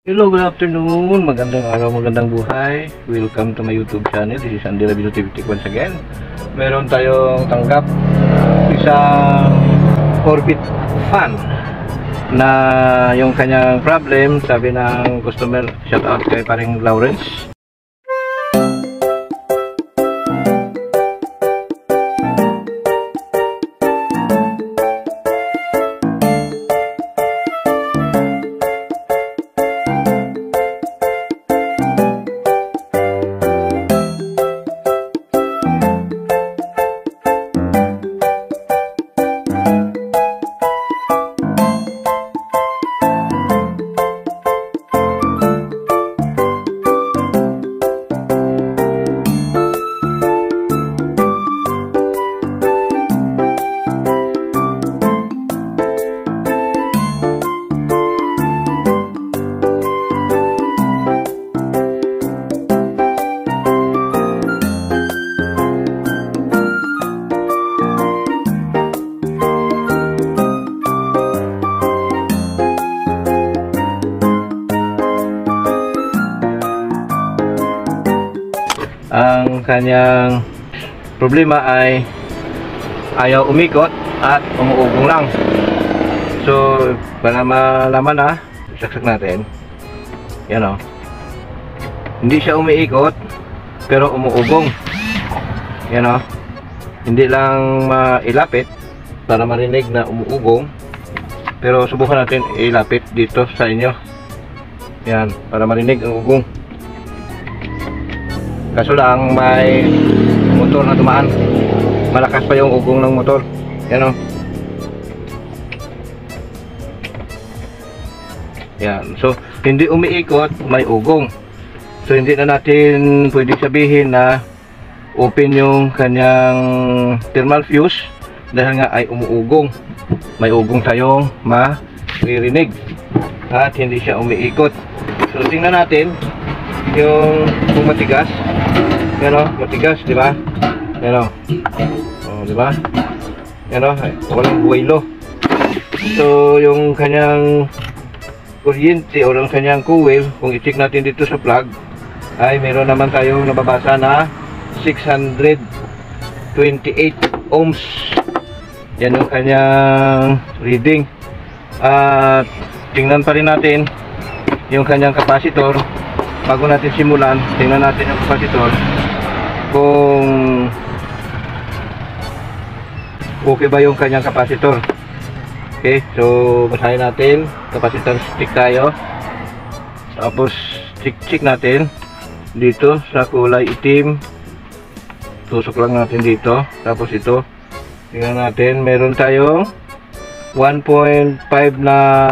Hello, good afternoon. Magandang araw, magandang buhay. Welcome to my YouTube channel. This is Andy Rabino TV once again. Meron tayong tanggap isang orbit fan na yung kanyang problem, sabi ng customer, shout out kay paring Lawrence. Ang kanyang problema ay ayaw umikot at umuugong lang. So, para malaman na, saksak natin. Yan o. Hindi siya umiikot, pero umuugong. Yan o. Hindi lang mailapit para marinig na umuugong. Pero subukan natin ilapit dito sa inyo. Yan, para marinig ang ugong. Kaso lang may motor na dumaan. Malakas pa yung ugong ng motor. Yan o. Yan. So, hindi umiikot, may ugong. So, hindi na natin pwedeng sabihin na open yung kanyang thermal fuse dahil nga ay umuugong. May ugong tayong maririnig. At hindi siya umiikot. So, tingnan natin yung kung matigas. Yan o, matigas, di ba? Yan o. O, di ba? Yan o, walang buwelo. So, yung kanyang kuryente o yung kanyang coil, kung i-check natin dito sa plug, ay meron naman tayong nababasa na 628 ohms. Yan yung kanyang reading. At tingnan pa rin natin yung kanyang capacitor. Bago natin simulan, tingnan natin yung capacitor kung okay ba yung kanyang capacitor. Okay, so basahin natin. Capacitor stick tayo. Tapos check natin dito sa kulay itim. Tusok lang natin dito. Tapos ito, tingnan natin, meron tayong 1.5 na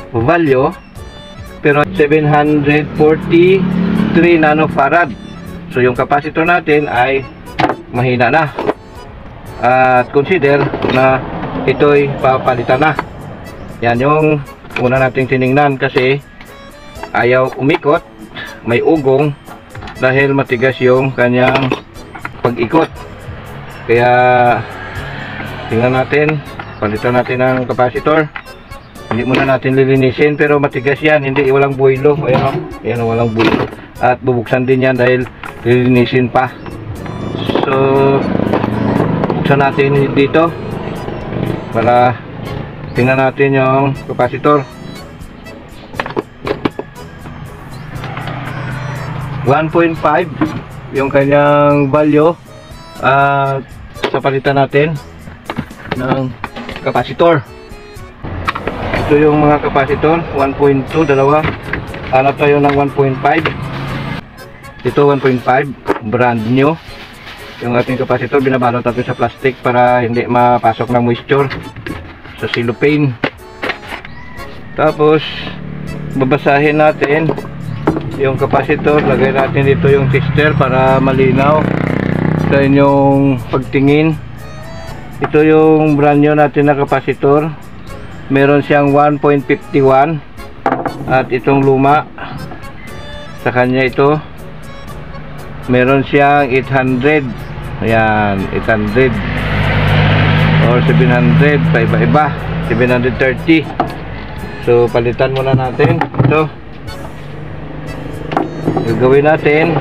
value, pero 743 nanofarad. So yung capacitor natin ay mahina na. At consider na ito'y papalitan na. Yan yung una nating tiningnan kasi ayaw umikot, may ugong dahil matigas yung kanyang pag-ikot. Kaya tingnan natin, palitan natin ang capacitor. Hindi muna natin lilinisin, pero matigas yan, hindi, walang buwelo. Ayan o, ayan o, walang buwelo. At bubuksan din yan dahil lilinisin pa. So, buksan natin dito para tingnan natin yung capacitor. 1.5 yung kanyang value. Sa palitan natin ng capacitor. Ito yung mga capacitor, 1.2, dalawa. Hanap tayo ng 1.5. Ito 1.5, brand new. Yung ating capacitor, binabalot natin sa plastic para hindi mapasok ng moisture sa cellophane. Tapos babasahin natin yung capacitor. Lagay natin dito yung tester para malinaw sa inyong pagtingin. Ito yung brand new natin na capacitor. Meron siyang 1.51 at itong luma sa kanya ito meron siyang 800. Ayan, 800 or 700 pa iba-iba. 730. So palitan muna natin ito. gagawin natin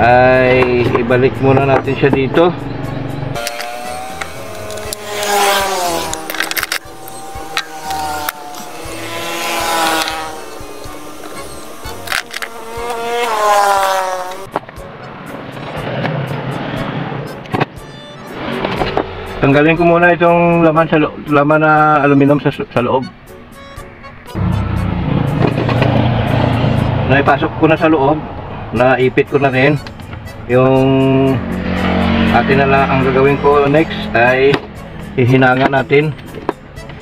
ay ibalik muna natin siya dito. Tanggalin ko muna itong laman sa laman na aluminum sa loob. Naipasok ko na sa loob, naipit ko na rin. Yung atin na lang ang gagawin ko next ay hihinangan natin.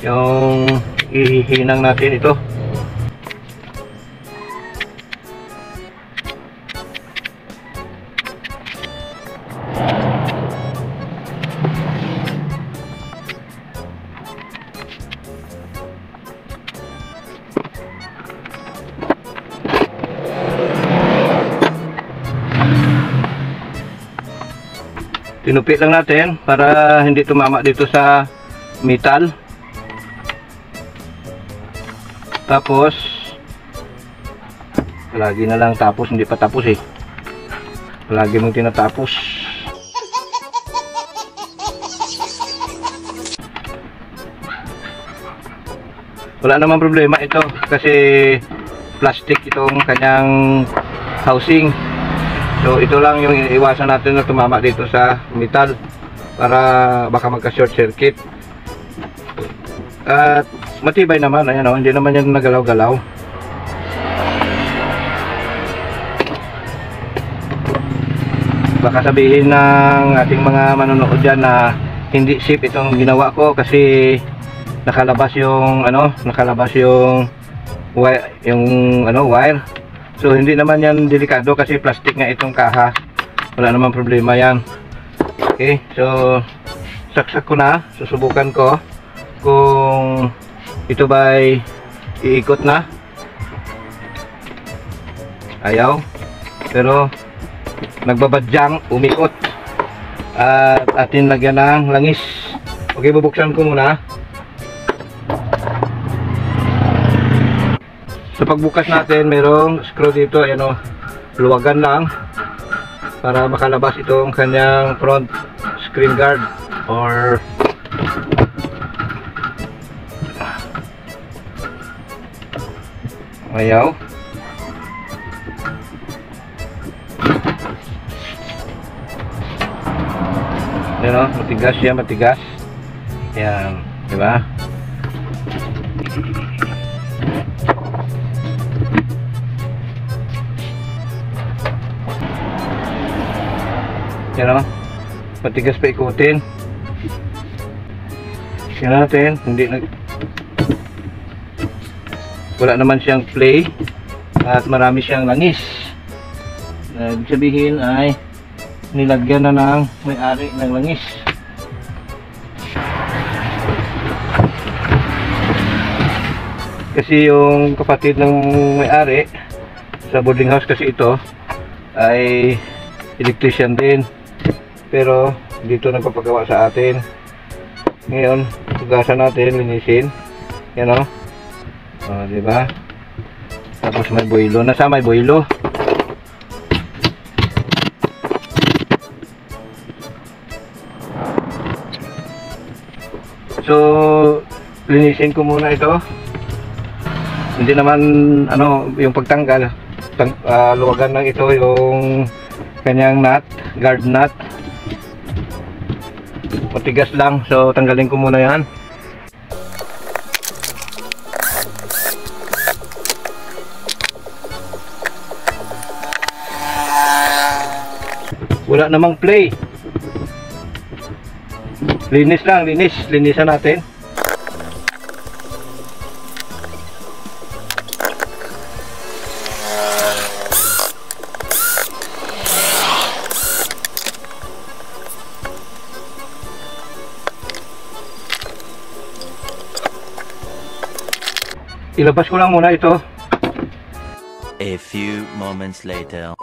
Yung ihihinang natin ito. Tinupit lang natin para hindi tumama dito sa metal. Tapos lagi na lang tapos, hindi pa tapos eh. Lagi mong tinatapos. Wala namang problema ito kasi plastic itong kanyang housing. So ito lang yung iwasan natin na tumama dito sa metal para baka magka short circuit. At matibay naman, ayan o, hindi naman yan nagalaw-galaw. Baka sabihin ng ating mga manonood dyan na hindi safe itong ginawa ko kasi nakalabas yung wire. So hindi naman yan delikado kasi plastic nga itong kaha. Wala naman problema yan. Okay, so saksak ko na. Susubukan ko kung ito ba'y iikot na. Ayaw. Pero nagbabadyang umikot. At atin lagyan ng langis. Okay, bubuksan ko muna. Sa pagbukas natin, merong screw dito, ayan o, luwagan lang para makalabas itong kanyang front screen guard or ayaw. Ayan o, matigas yan, matigas. Ayan, diba? Yan o, matigas pa ikutin. Yan natin, wala naman siyang play at marami siyang langis. Ibig sabihin ay nilagyan na ng may-ari ng langis. Kasi yung kapatid ng may-ari sa boarding house kasi ito ay electrician din. Pero dito nagpapagawa sa atin. Ngayon, hugasan natin, linisin. Yan o. O, diba? Tapos may boilo. Nasa may boilo? So, linisin ko muna ito. Hindi naman, yung pagtanggal. Luwagan lang ito yung kanyang nut, guard nut. Matigas lang, so tanggalin ko muna yan. Wala namang play. Linis lang, linisan natin. Ilabas ko lang muna ito. A few moments later.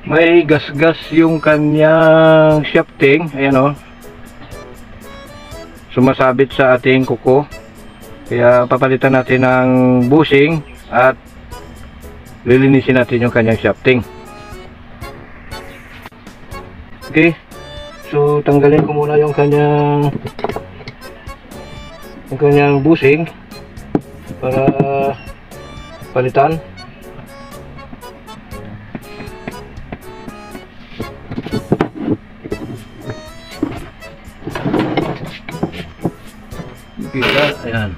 May gas-gas yung kanyang shafting. Ayan o. Sumasabit sa ating kuko. Kaya papalitan natin ng bushing at lilinisin natin yung kanyang shafting. Okay, so tanggalin ko muna yung kanyang bushing para palitan. Kita, ayan.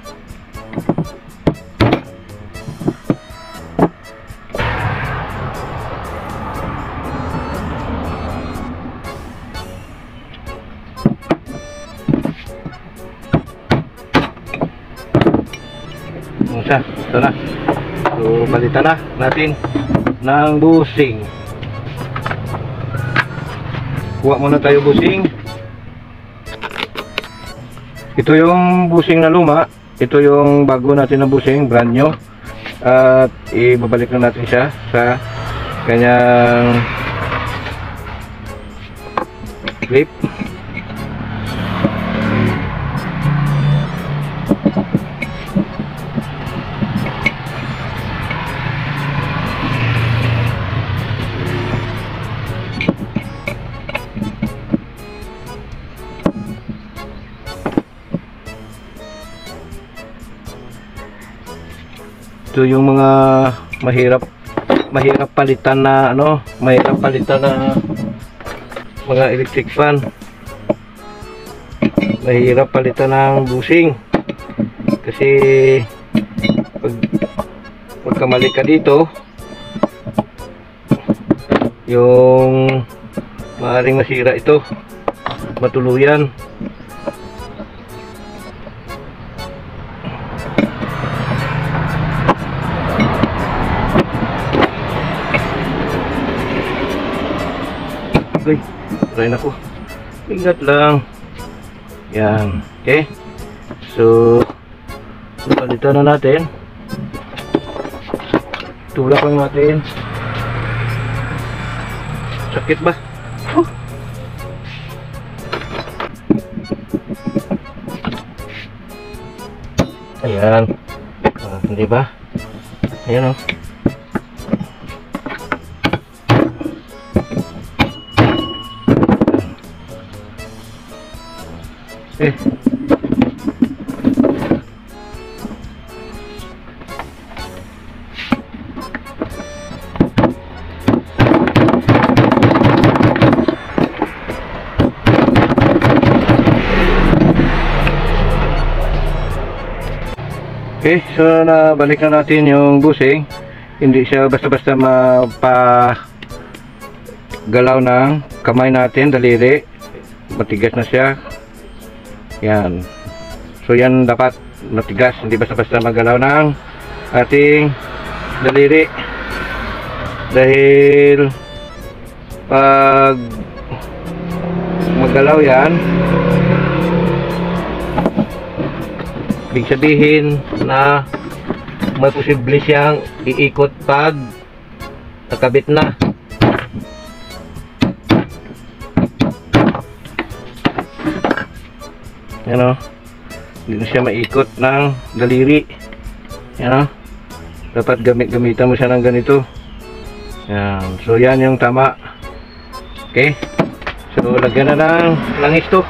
Ito na. So, palitan na natin ng bushing. Kuha muna tayo bushing. Ito yung bushing na luma. Ito yung bago natin na bushing, brand new. At ibabalik na natin siya sa kanyang clip. Ito yung mga mahirap palitan na mga electric fan. Mahirap palitan ng bushing. Kasi pag kamali ka dito, yung maaaring masira ito, matuluyan. Okay, try na ko. Ingat lang. Yan. Okay. So, palitan na natin. Tulak lang natin. Sakit ba? Ayan. Hindi ba? Ayan o. Okay, so nabalik na natin yung bushing. Hindi siya basta-basta mapagalaw ng kamay natin, daliri. Matigas na siya. Yan. So yan dapat matigas, hindi basta-basta magalaw ng ating daliri. Dahil pag magalaw yan, ibig sabihin na may posible siyang iikot pag nakabit na. Yan o, hindi na siya maikot ng daliri. Yan o, dapat gamitan mo siya ng ganito. Yan, so yan yung tama. Okay, so lagyan na ng langis to.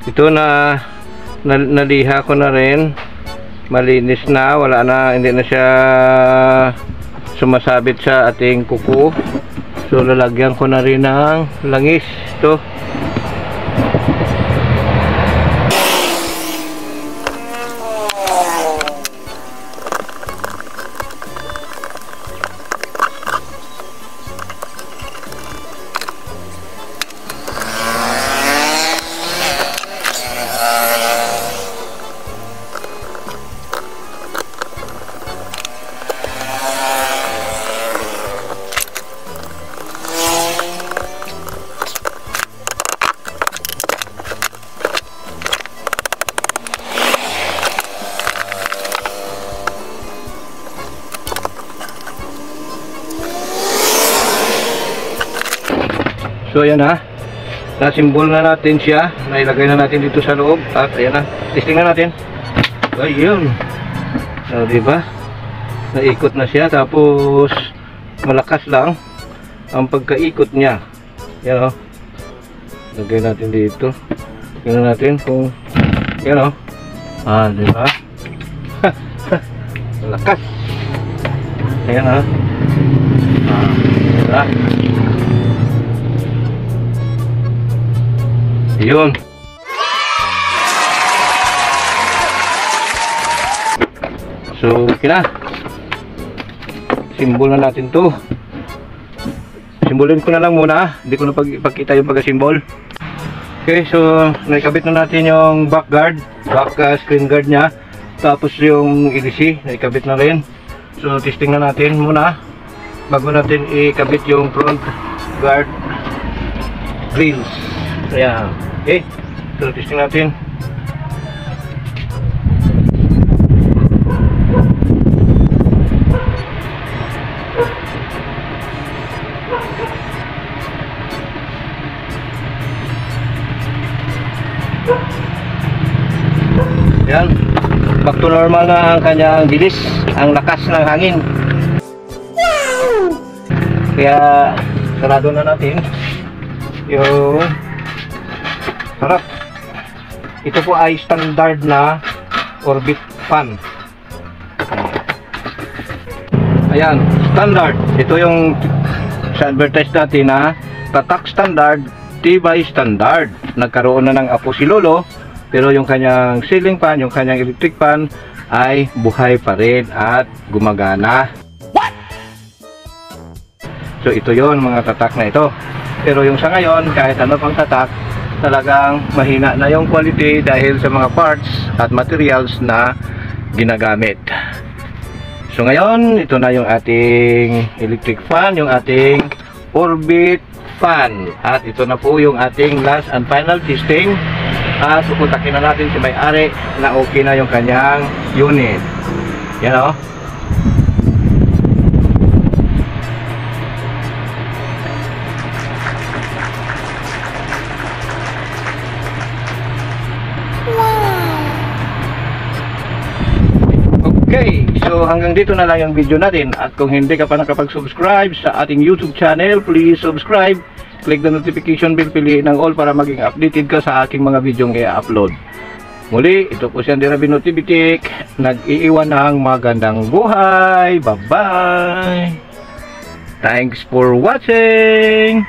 Ito na naliha ko na rin, malinis na, wala na, hindi na siya sumasabit sa ating kuko. So lalagyan ko na rin ng langis ito. So ayan ha, Na-symbol na natin siya. Nailagay na natin dito sa loob. At ayan na. Testing na natin. Ayun. So, diba? Naikot na siya. Tapos, malakas lang ang pagkaikot niya. Yan o. Lagay natin dito. Tingnan natin kung yan o. Diba? Malakas. Ayan o. Diba? Yun. So, okay na. Simbol na natin to. Simbolin ko na lang muna. Hindi ko na pagkita yung pagka-simbol. Okay, so naikabit na natin yung back guard, back screen guard nya. Tapos yung EDC, naikabit na rin. So, testing na natin muna bago natin ikabit yung front guard grills. Ayan. Okay, so testing natin. Yan, back to normal na ang kanyang bilis, ang lakas ng hangin. Kaya sarado na natin yung harap. Ito po ay standard na orbit fan. Ayan, standard. Ito yung sa advertise natin na tatak standard, tibay standard. Nagkaroon na ng apo si Lolo, pero yung kanyang ceiling fan, yung kanyang electric fan ay buhay pa rin at gumagana. So ito yon mga tatak na ito. Pero yung sa ngayon, kahit ano pang tatak, talagang mahina na yung quality dahil sa mga parts at materials na ginagamit. So ngayon, ito na yung ating electric fan, yung ating orbit fan. At ito na po yung ating last and final testing. At pupuntakin na natin si may-ari na okay na yung kanyang unit. Yan o. Okay, so hanggang dito na lang yung video natin. At kung hindi ka pa nakapag-subscribe sa ating YouTube channel, please subscribe. Click the notification bell, piliin ang all para maging updated ka sa aking mga video ng i-upload. Muli, ito po si Andy Rabino Tibitik. Nag-iiwan ng magandang buhay. Bye-bye! Thanks for watching!